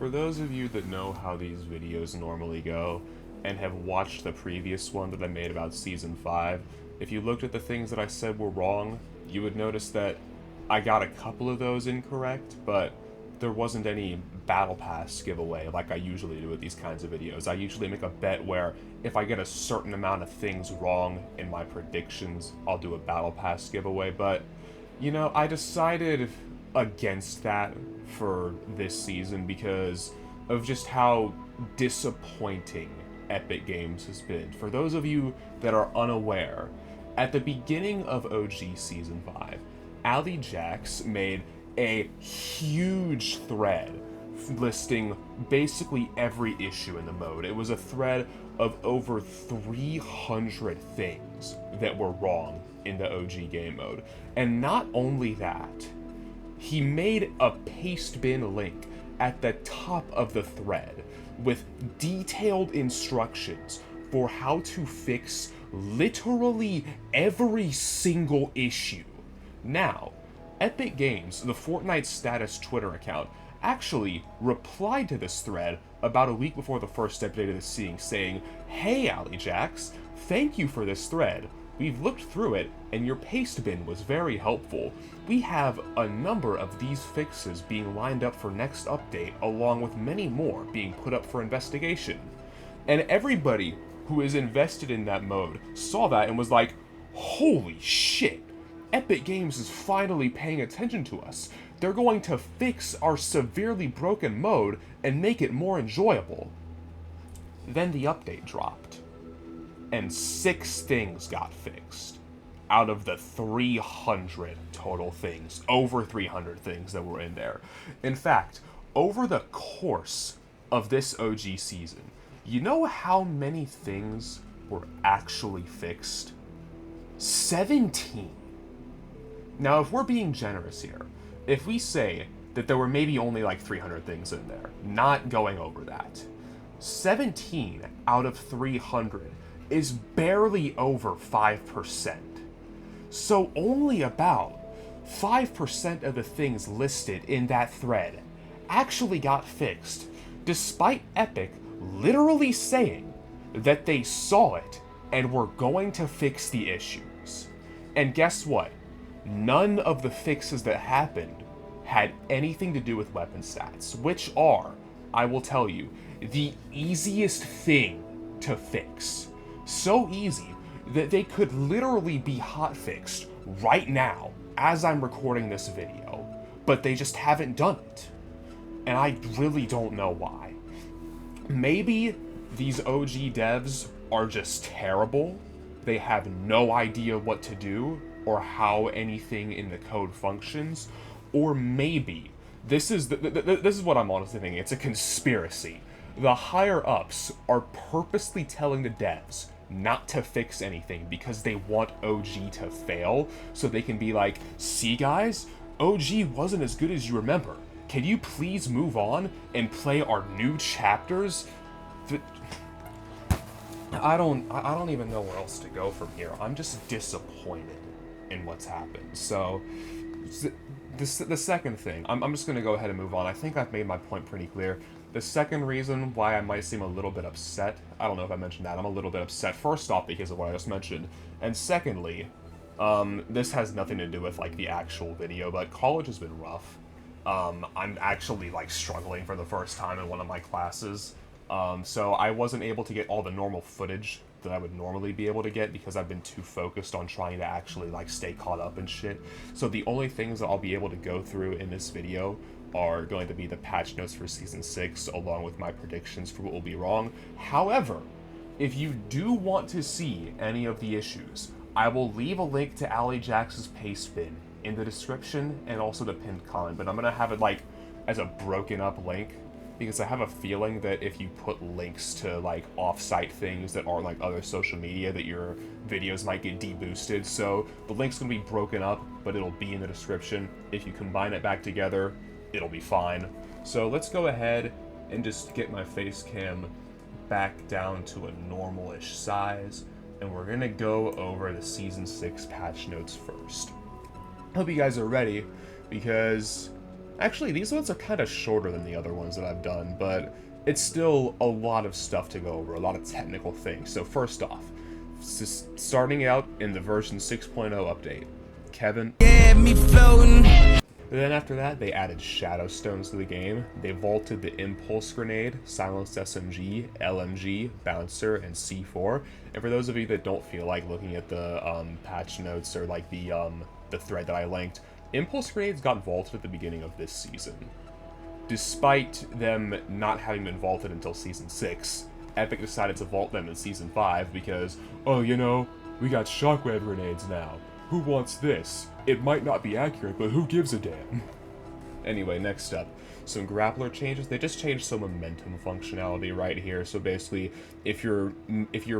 For those of you that know how these videos normally go, and have watched the previous one that I made about Season 5, if you looked at the things that I said were wrong, you would notice that I got a couple of those incorrect, but there wasn't any Battle Pass giveaway like I usually do with these kinds of videos. I usually make a bet where if I get a certain amount of things wrong in my predictions, I'll do a Battle Pass giveaway, but I decided against that for this season because of just how disappointing Epic Games has been. For those of you that are unaware, at the beginning of OG Season 5, Ali Jax made a huge thread listing basically every issue in the mode. It was a thread of over 300 things that were wrong in the OG game mode. And not only that, he made a paste bin link at the top of the thread with detailed instructions for how to fix literally every single issue. Now, Epic Games, the Fortnite status Twitter account, actually replied to this thread about a week before the first update of the season, saying, "Hey Ali Jax, thank you for this thread. We've looked through it, and your paste bin was very helpful. We have a number of these fixes being lined up for next update, along with many more being put up for investigation." And everybody who is invested in that mode saw that and was like, holy shit, Epic Games is finally paying attention to us. They're going to fix our severely broken mode and make it more enjoyable. Then the update dropped, and 6 things got fixed out of the 300 total things, over 300 things that were in there. In fact, over the course of this OG season, you know how many things were actually fixed? 17. Now, if we're being generous here, if we say that there were maybe only like 300 things in there, not going over that, 17 out of 300 is barely over 5%. So only about 5% of the things listed in that thread actually got fixed, despite Epic literally saying that they saw it and were going to fix the issues. And guess what? None of the fixes that happened had anything to do with weapon stats, which are, I will tell you, the easiest thing to fix. So easy that they could literally be hotfixed right now as I'm recording this video, but they just haven't done it. And I really don't know why. Maybe these OG devs are just terrible. They have no idea what to do or how anything in the code functions, or maybe this is what I'm honestly thinking. It's a conspiracy. The higher ups are purposely telling the devs not to fix anything because they want OG to fail, so they can be like, "See guys, OG wasn't as good as you remember. Can you please move on and play our new chapters?" I don't even know where else to go from here. I'm just disappointed in what's happened. So, the second thing, I'm just going to go ahead and move on. I think I've made my point pretty clear. The second reason why I might seem a little bit upset, I don't know if I mentioned that, I'm a little bit upset, first off, because of what I just mentioned, and secondly, this has nothing to do with, like, the actual video, but college has been rough. I'm actually, like, struggling for the first time in one of my classes, so I wasn't able to get all the normal footage that I would normally be able to get because I've been too focused on trying to actually, like, stay caught up and shit. So the only things that I'll be able to go through in this video are going to be the patch notes for Season 6, along with my predictions for what will be wrong. However, if you do want to see any of the issues, I will leave a link to Ali Jax's paste bin in the description and also the pinned comment, but I'm going to have it, like, as a broken up link, because I have a feeling that if you put links to, like, off-site things that aren't, like, other social media, that your videos might get deboosted. So the link's gonna be broken up, but it'll be in the description. If you combine it back together, it'll be fine. So let's go ahead and just get my face cam back down to a normal-ish size, and we're gonna go over the Season 6 patch notes first. Hope you guys are ready, because Actually, these ones are kind of shorter than the other ones that I've done, but it's still a lot of stuff to go over, a lot of technical things. So first off, starting out in the version 6.0 update, Kevin. Yeah, me floating. Then after that, they added Shadow Stones to the game. They vaulted the Impulse Grenade, Silenced SMG, LMG, Bouncer, and C4. And for those of you that don't feel like looking at the patch notes or like the thread that I linked, Impulse Grenades got vaulted at the beginning of this season. Despite them not having been vaulted until Season 6, Epic decided to vault them in Season 5 because, oh, you know, we got Shockwave Grenades now. Who wants this? It might not be accurate, but who gives a damn? Anyway, next up, some grappler changes. They just changed some momentum functionality right here. So basically, if you're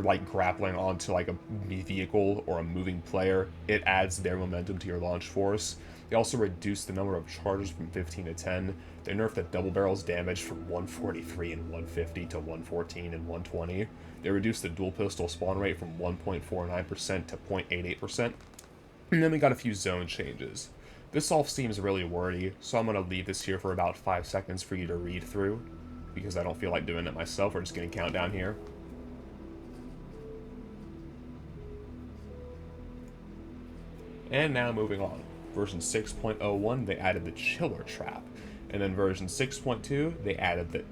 like grappling onto like a vehicle or a moving player, it adds their momentum to your launch force. They also reduced the number of charges from 15 to 10. They nerfed the double barrel's damage from 143 and 150 to 114 and 120. They reduced the dual pistol spawn rate from 1.49% to 0.88%. And then we got a few zone changes. This all seems really wordy, so I'm going to leave this here for about 5 seconds for you to read through, because I don't feel like doing it myself. We're just getting countdown here. And now moving on. Version 6.01, they added the Chiller Trap. And then version 6.2, they added the...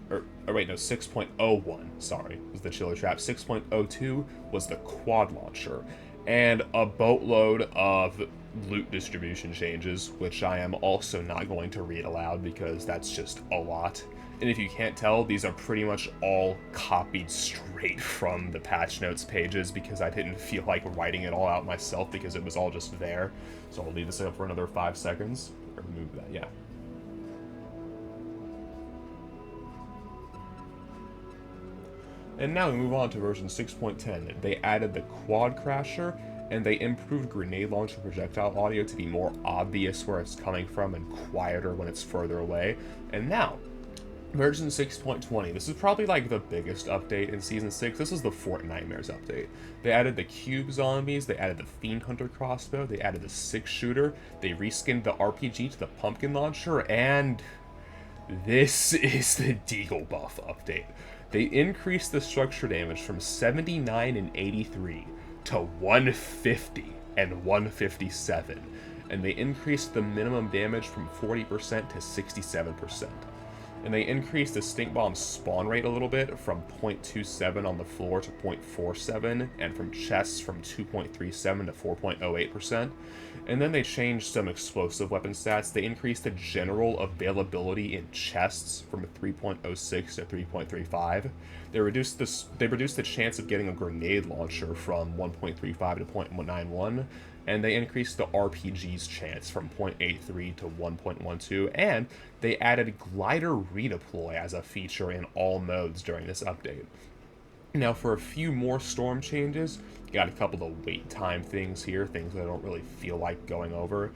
6.01, sorry, was the Chiller Trap. 6.02 was the Quad Launcher. And a boatload of loot distribution changes, which I am also not going to read aloud because that's just a lot. And if you can't tell, these are pretty much all copied straight from the patch notes pages because I didn't feel like writing it all out myself because it was all just there. So I'll leave this up for another 5 seconds. Or move that, yeah. And now we move on to version 6.10. They added the Quad Crasher, and they improved grenade launcher projectile audio to be more obvious where it's coming from and quieter when it's further away. And now, version 6.20. This is probably like the biggest update in Season 6. This is the fortnite update. They added the Cube Zombies, they added the Fiend Hunter crossbow, they added the 6-shooter, they reskinned the RPG to the Pumpkin Launcher, and this is the Deagle buff update. They increased the structure damage from 79 and 83 to 150 and 157, and they increased the minimum damage from 40% to 67%. And they increased the Stink Bomb spawn rate a little bit from 0.27 on the floor to 0.47, and from chests from 2.37 to 4.08%. And then they changed some explosive weapon stats. They increased the general availability in chests from 3.06 to 3.35. They reduced the chance of getting a grenade launcher from 1.35 to 0.91. And they increased the RPG's chance from 0.83 to 1.12, and they added glider redeploy as a feature in all modes during this update. Now for a few more storm changes, you got a couple of wait time things here, things that I don't really feel like going over.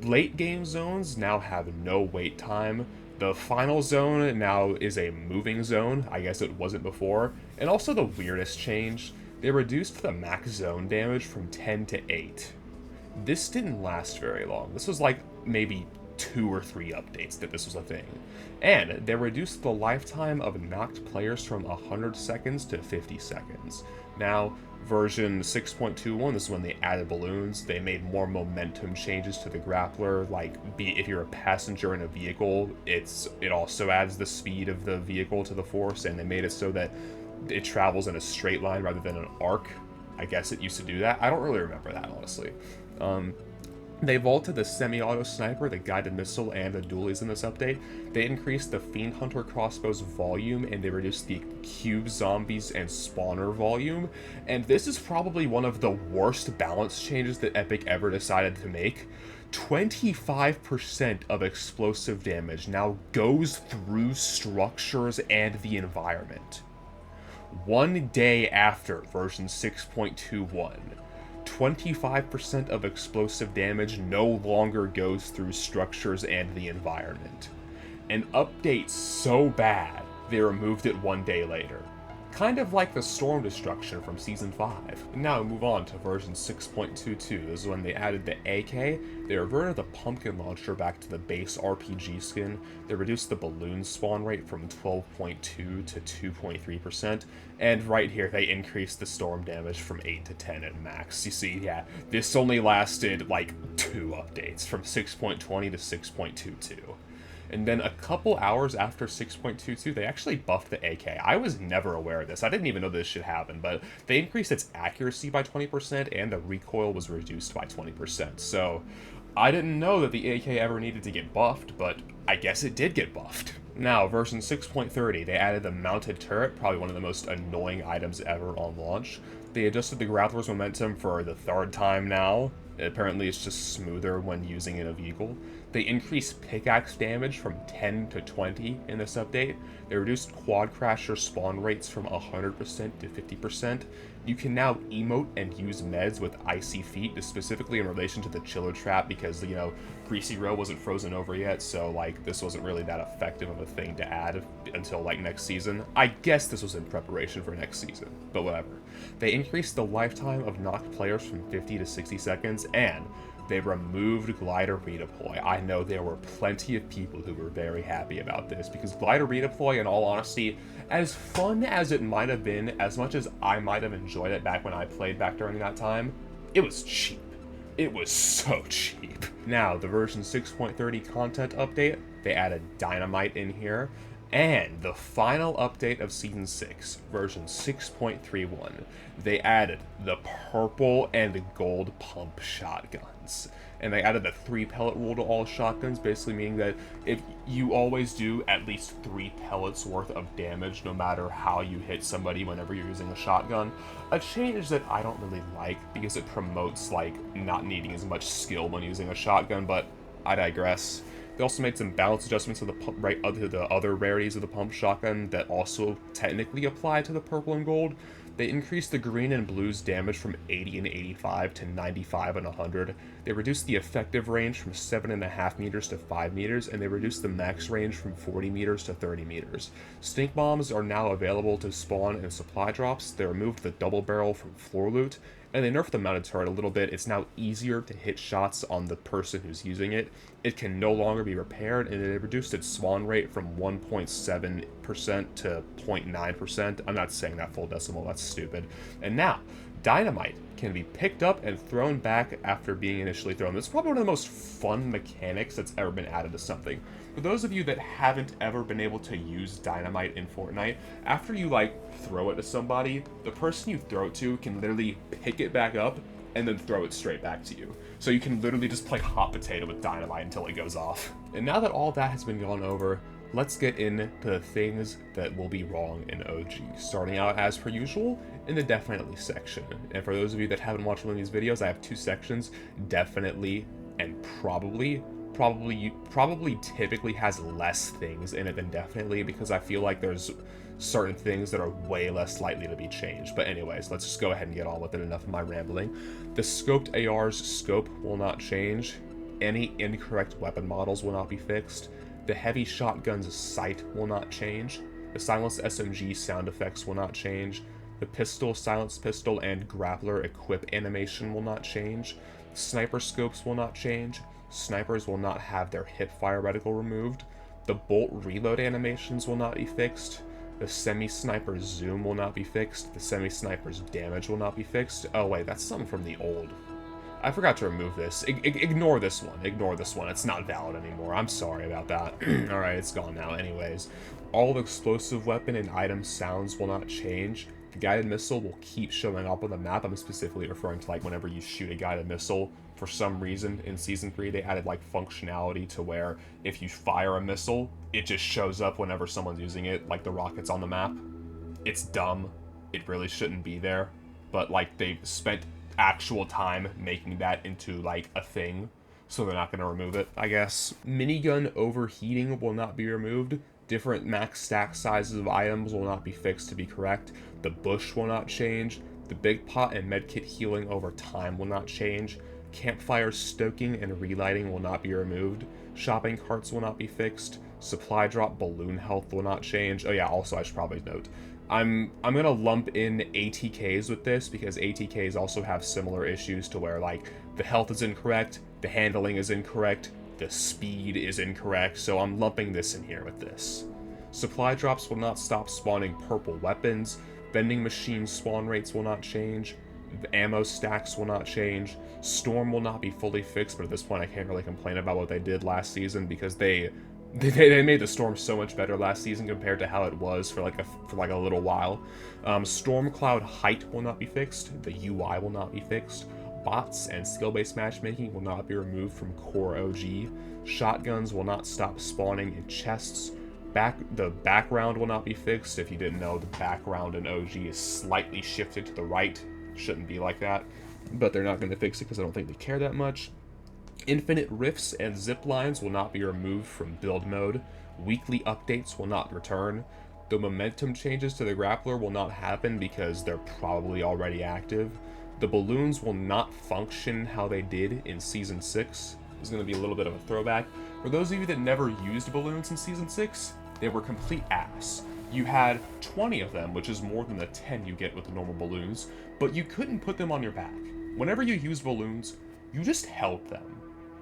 Late game zones now have no wait time. The final zone now is a moving zone, I guess it wasn't before. And also the weirdest change, they reduced the max zone damage from 10 to 8. This didn't last very long. This was like maybe 2 or 3 updates that this was a thing. And they reduced the lifetime of knocked players from 100 seconds to 50 seconds. Now, version 6.21, this is when they added balloons. They made more momentum changes to the grappler, like if you're a passenger in a vehicle, it also adds the speed of the vehicle to the force, and they made it so that it travels in a straight line rather than an arc. I guess it used to do that. I don't really remember that, honestly. They vaulted the semi-auto sniper, the guided missile, and the dualies in this update. They increased the Fiend Hunter crossbow's volume, and they reduced the Cube Zombies and Spawner volume. And this is probably one of the worst balance changes that Epic ever decided to make. 25% of explosive damage now goes through structures and the environment. One day after version 6.21, 25% of explosive damage no longer goes through structures and the environment. An update so bad, they removed it one day later. kind of like the storm destruction from Season 5. And now we move on to version 6.22. This is when they added the AK, they reverted the pumpkin launcher back to the base RPG skin, they reduced the balloon spawn rate from 12.2 to 2.3%, and right here they increased the storm damage from 8 to 10 at max. You see, yeah, this only lasted like 2 updates, from 6.20 to 6.22. And then a couple hours after 6.22, they actually buffed the AK. I was never aware of this. I didn't even know this should happen, but they increased its accuracy by 20%, and the recoil was reduced by 20%. So I didn't know that the AK ever needed to get buffed, but I guess it did get buffed. Now, version 6.30, they added the mounted turret, probably one of the most annoying items ever on launch. They adjusted the grappler's momentum for the 3rd time now. Apparently it's just smoother when using in a vehicle. They increased pickaxe damage from 10 to 20 in this update. They reduced quad crasher spawn rates from 100% to 50%. You can now emote and use meds with icy feet, specifically in relation to the chiller trap, because, you know, Greasy Row wasn't frozen over yet, so, like, this wasn't really that effective of a thing to add until, like, next season. I guess this was in preparation for next season, but whatever. They increased the lifetime of knocked players from 50 to 60 seconds, and they removed glider redeploy. I know there were plenty of people who were very happy about this, because glider redeploy, in all honesty, as fun as it might have been, as much as I might have enjoyed it back when I played back during that time, it was cheap. It was so cheap. Now, the version 6.30 content update, they added dynamite in here, and the final update of Season 6, version 6.31, they added the purple and the gold pump shotguns. And they added the 3 pellet rule to all shotguns, basically meaning that if you always do at least 3 pellets worth of damage no matter how you hit somebody whenever you're using a shotgun. A change that I don't really like because it promotes, like, not needing as much skill when using a shotgun, but I digress. They also made some balance adjustments to the other rarities of the pump shotgun that also technically apply to the purple and gold. They increased the green and blue's damage from 80 and 85 to 95 and 100. They reduced the effective range from 7.5 meters to 5 meters, and they reduced the max range from 40 meters to 30 meters. Stink bombs are now available to spawn in supply drops. They removed the double barrel from floor loot, and they nerfed the mounted turret a little bit. It's now easier to hit shots on the person who's using it. It can no longer be repaired, and they reduced its spawn rate from 1.7% to 0.9%. I'm not saying that full decimal, that's stupid. And now, dynamite can be picked up and thrown back after being initially thrown. This is probably one of the most fun mechanics that's ever been added to something. For those of you that haven't ever been able to use dynamite in Fortnite, after you, like, throw it to somebody, the person you throw it to can literally pick it back up and then throw it straight back to you. So you can literally just play hot potato with dynamite until it goes off. And now that all that has been gone over, let's get into the things that will be wrong in OG. Starting out, as per usual, in the definitely section. And for those of you that haven't watched one of these videos, I have 2 sections, definitely and probably typically has less things in it than definitely, because I feel like there's certain things that are way less likely to be changed. But anyways, let's just go ahead and get on with it. Enough of my rambling. The scoped AR's scope will not change. Any incorrect weapon models will not be fixed. The heavy shotgun's sight will not change. The silenced SMG sound effects will not change. The pistol, silenced pistol, and grappler equip animation will not change. Sniper scopes will not change. Snipers will not have their hipfire reticle removed. The bolt reload animations will not be fixed. The semi-sniper's zoom will not be fixed. The semi-sniper's damage will not be fixed. Oh wait, that's something from the old. I forgot to remove this. Ignore this one. Ignore this one. It's not valid anymore. I'm sorry about that. Alright, it's gone now. Anyways, all explosive weapon and item sounds will not change. The guided missile will keep showing up on the map. I'm specifically referring to, like, whenever you shoot a guided missile. For some reason, in Season 3, they added, like, functionality to where if you fire a missile, it just shows up whenever someone's using it, like the rockets on the map. It's dumb. It really shouldn't be there. But, like, they spent actual time making that into, like, a thing, so they're not going to remove it, I guess. Minigun overheating will not be removed. Different max stack sizes of items will not be fixed to be correct. The bush will not change. The big pot and medkit healing over time will not change. Campfire stoking and relighting will not be removed. Shopping carts will not be fixed. Supply drop balloon health will not change. Oh yeah, also I should probably note, I'm gonna lump in ATKs with this because ATKs also have similar issues to where like the health is incorrect, the handling is incorrect, the speed is incorrect, so I'm lumping this in here with this. Supply drops will not stop spawning purple weapons, vending machine spawn rates will not change, the ammo stacks will not change, storm will not be fully fixed, but at this point I can't really complain about what they did last season because they made the storm so much better last season compared to how it was for like a little while. Storm cloud height will not be fixed, the UI will not be fixed, bots and skill-based matchmaking will not be removed from core OG, shotguns will not stop spawning in chests, the background will not be fixed. If you didn't know, the background in OG is slightly shifted to the right. Shouldn't be like that, but they're not going to fix it because I don't think they care that much. Infinite rifts and zip lines will not be removed from build mode. Weekly updates will not return. The momentum changes to the grappler will not happen because they're probably already active. The balloons will not function how they did in Season 6. This is going to be a little bit of a throwback. For those of you that never used balloons in Season 6, they were complete ass. You had 20 of them, which is more than the 10 you get with the normal balloons, but you couldn't put them on your back. Whenever you used balloons, you just held them.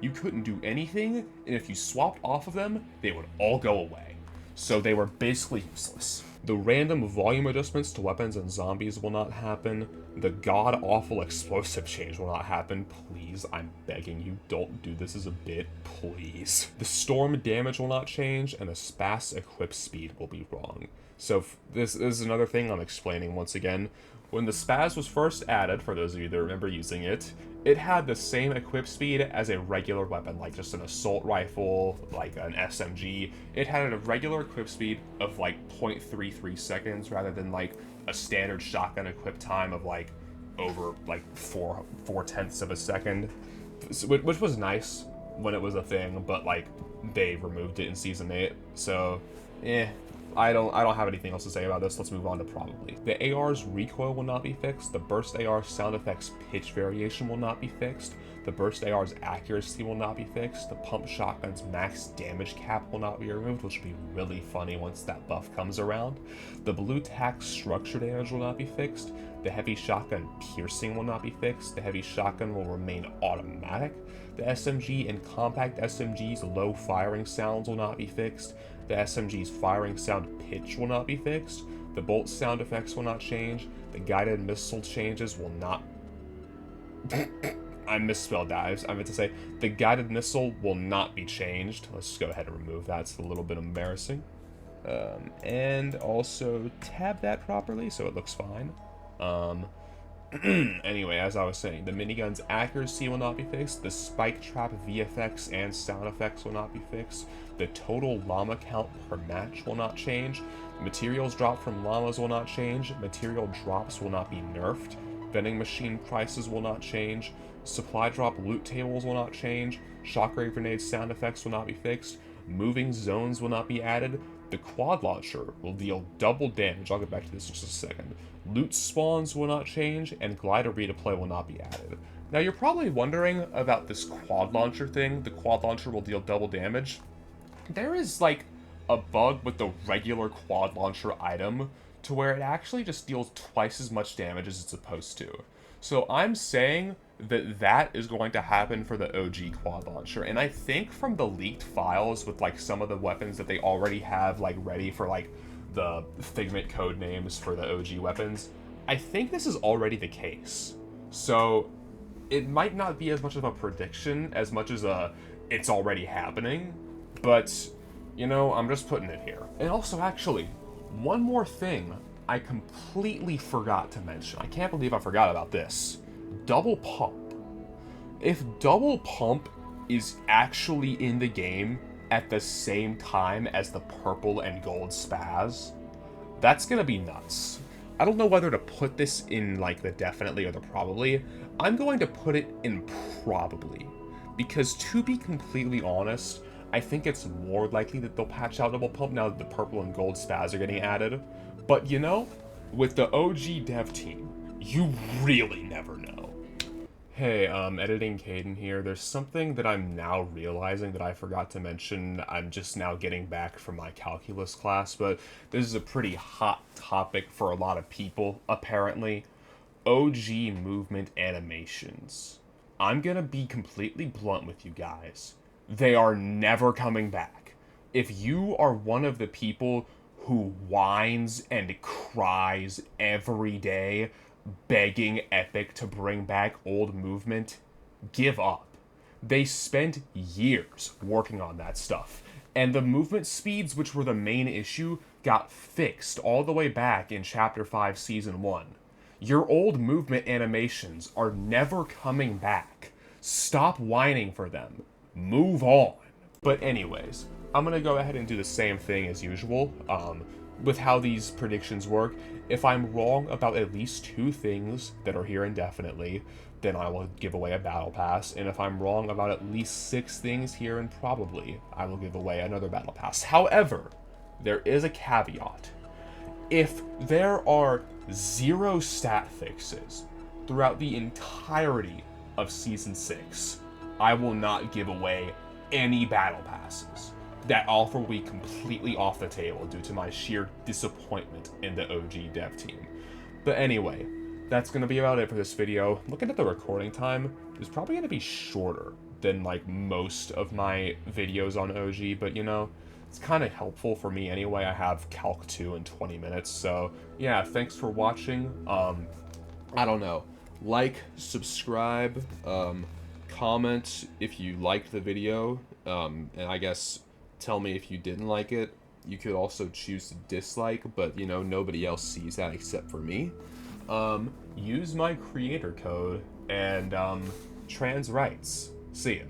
You couldn't do anything, and if you swapped off of them, they would all go away. So they were basically useless. The random volume adjustments to weapons and zombies will not happen. The god-awful explosive change will not happen. Please, I'm begging you, don't do this as a bit, please. The storm damage will not change, and the spas equip speed will be wrong. So this is another thing I'm explaining once again. When the spas was first added, for those of you that remember using it, it had the same equip speed as a regular weapon, like just an assault rifle, like an SMG. It had a regular equip speed of like 0.33 seconds rather than like a standard shotgun equip time of like over like 4/10 of a second, which was nice when it was a thing, but like they removed it in Season 8, so I don't have anything else to say about this. Let's move on to probably. The AR's recoil will not be fixed. The burst AR sound effects pitch variation will not be fixed. The burst AR's accuracy will not be fixed. The pump shotgun's max damage cap will not be removed, which will be really funny once that buff comes around. The blue tack structure damage will not be fixed. The heavy shotgun piercing will not be fixed. The heavy shotgun will remain automatic. The SMG and compact SMG's low firing sounds will not be fixed. The SMG's firing sound pitch will not be fixed. The bolt sound effects will not change. The guided missile changes will not... I misspelled that. I meant to say the guided missile will not be changed. Let's just go ahead and remove that. It's a little bit embarrassing. And also tab that properly so it looks fine. Anyway, as I was saying, the minigun's accuracy will not be fixed, the spike trap VFX and sound effects will not be fixed, the total llama count per match will not change, materials dropped from llamas will not change, material drops will not be nerfed, vending machine prices will not change, supply drop loot tables will not change, shockwave grenade sound effects will not be fixed, moving zones will not be added, the quad launcher will deal double damage, I'll get back to this in just a second, loot spawns will not change, and glider redeploy will not be added. Now you're probably wondering about this quad launcher thing. The quad launcher will deal double damage. There is like a bug with the regular quad launcher item to where it actually just deals twice as much damage as it's supposed to. So I'm saying that that is going to happen for the OG quad launcher, and I think from the leaked files with like some of the weapons that they already have like ready for like the Figment code names for the OG weapons, I think this is already the case. So it might not be as much of a prediction as much as it's already happening, but you know, I'm just putting it here. And also, actually, one more thing I completely forgot to mention. I can't believe I forgot about this. Double pump. If double pump is actually in the game at the same time as the purple and gold spaz, that's gonna be nuts. I don't know whether to put this in like the definitely or the probably. I'm going to put it in probably, because to be completely honest, I think it's more likely that they'll patch out double pump now that the purple and gold spaz are getting added. But you know, with the OG dev team, you really never know. Hey, editing Caden here. There's something that I'm now realizing that I forgot to mention. I'm just now getting back from my calculus class, but this is a pretty hot topic for a lot of people, apparently. OG movement animations. I'm gonna be completely blunt with you guys. They are never coming back. If you are one of the people who whines and cries every day begging Epic to bring back old movement, give up. They spent years working on that stuff, and the movement speeds, which were the main issue, got fixed all the way back in Chapter 5, Season 1. Your old movement animations are never coming back. Stop whining for them. Move on. But anyways, I'm gonna go ahead and do the same thing as usual. With how these predictions work, if I'm wrong about at least 2 things that are here indefinitely, then I will give away a battle pass, and if I'm wrong about at least 6 things here and probably, I will give away another battle pass. However, there is a caveat. If there are 0 stat fixes throughout the entirety of Season 6, I will not give away any battle passes. That offer will be completely off the table due to my sheer disappointment in the OG dev team. But anyway, that's going to be about it for this video. Looking at the recording time, it's probably going to be shorter than like most of my videos on OG, but you know, it's kind of helpful for me anyway. I have Calc 2 in 20 minutes, so yeah, thanks for watching. I don't know. Like, subscribe, comment if you liked the video, and I guess tell me if you didn't like it. You could also choose to dislike, but you know, nobody else sees that except for me. Use my creator code and trans rights. See ya.